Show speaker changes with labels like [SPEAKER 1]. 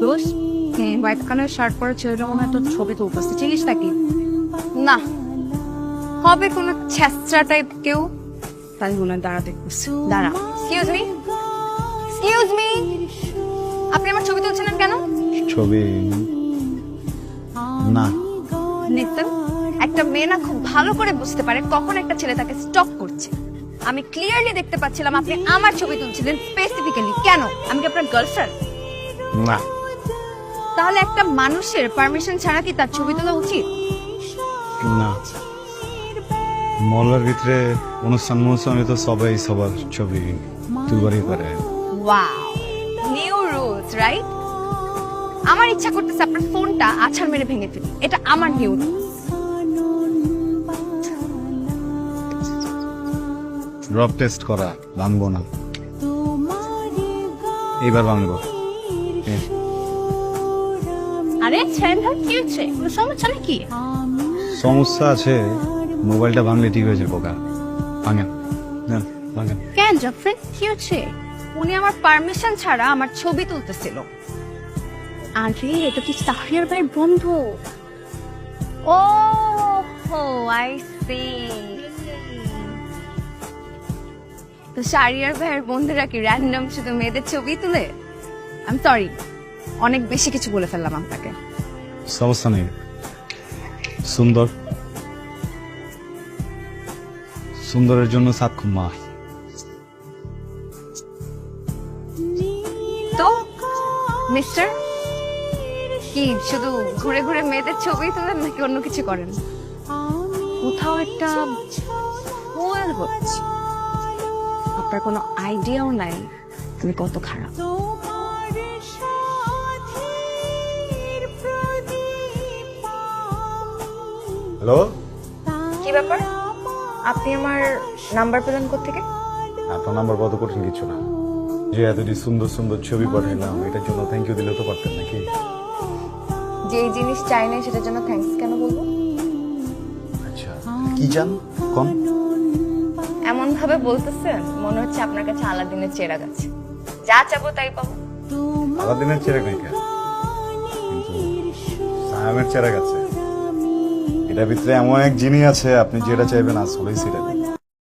[SPEAKER 1] দোষ white colour shirt পরে ছেলেটা মনে হয় তোর ছবি তো উপস্থিত চিনিস নাকি? না, হবে কোনো ছেঁচড়া টাইপ কেউ, তাই মনে হয় দাঁড়াতে দাঁড়া। এক্সকিউজ মি, এক্সকিউজ মি, আপনি আমার ছবি তুলছেন কেন?
[SPEAKER 2] ছবি না।
[SPEAKER 1] নিতেন, একটা মেয়ে না খুব ভালো করে বুঝতে পারে কখন একটা ছেলে তাকে স্টক করছে। আমি ক্লিয়ারলি দেখতে পাচ্ছিলাম আপনি আমার ছবি তুলছিলেন স্পেসিফিক্যালি। কেন? আমি কি আপনার গার্লফ্রেন্ড?
[SPEAKER 2] না,
[SPEAKER 1] তাহলে একটা মানুষের পারমিশন ছাড়া কি তার ছবি তোলা উচিত?
[SPEAKER 2] না, মহল্লার ভিতরে অনুষ্ঠানে তো সবাই সবার ছবি তুলবারই করে।
[SPEAKER 1] Wow, new rules right? আমার ইচ্ছা করতেছে আপনার ফোনটা আছাড় মেরে ভেঙে ফেলি। এটা আমার নিউ রুলস।
[SPEAKER 2] ড্রপ টেস্ট করা, ভাঙবো না। এইবার ভাঙবো।
[SPEAKER 1] আরে ছেলেটা কি হচ্ছে? কোনো সমস্যা নাকি?
[SPEAKER 2] সমস্যা আছে, মোবাইলটা ভাঙলে ঠিক হয়ে যাবে। বোকা ভাঙেন, নেন, ভাঙেন।
[SPEAKER 1] কেন জাফরিন, কি হচ্ছে? উনি আমার পারমিশন ছাড়া আমার ছবি তুলতেছিল। আরে এটা কি শাহরিয়ার ভাইয়ের বন্ধু? ও হো, আই সি। তো শাহরিয়ার ভাইয়ের বন্ধুরা কি র্যান্ডম শুধু মেয়েদের ছবি তুলে? আই এম সরি, অনেক বেশি কিছু বলে ফেললাম আপনাকে।
[SPEAKER 2] সমস্যা নেই, সুন্দর সুন্দরের জন্য সাত খুব মা।
[SPEAKER 1] তো মিস্টার, কি শুধু ঘুরে ঘুরে মেয়েদের ছবি তোলেন নাকি অন্য কিছু করেন? কোথাও একটা ভুল হচ্ছে। আপনার কোনো আইডিয়াও নাই তুমি কত খারাপ।
[SPEAKER 2] হ্যালো,
[SPEAKER 1] কি ব্যাপার? আপনি আমার নাম্বার পেলেন কোত্থেকে?
[SPEAKER 2] আপনার নাম্বার কত কঠিন কিছু না। যে এতটি সুন্দর সুন্দর ছবি পাঠাইলাম, এটার জন্য থ্যাংক ইউ দিলে তো পারতেন নাকি?
[SPEAKER 1] যে জিনিস চাই না সেটার জন্য থ্যাঙ্কস কেন বলবো?
[SPEAKER 2] আচ্ছা, কি চান কোন?
[SPEAKER 1] এমন ভাবে বলতেছেন মনে হচ্ছে আপনার কাছে আলাদিনের চেরাগ আছে। যা চাবো তাই পাবো।
[SPEAKER 2] আলাদিনের চেরাগ নাই কেন, কিন্তু সায়ামের চেরাগ আছে। এটার ভিতরে এমন এক জিনিস আছে, আপনি যেটা চাইবেন আসলেই সেটা দেন।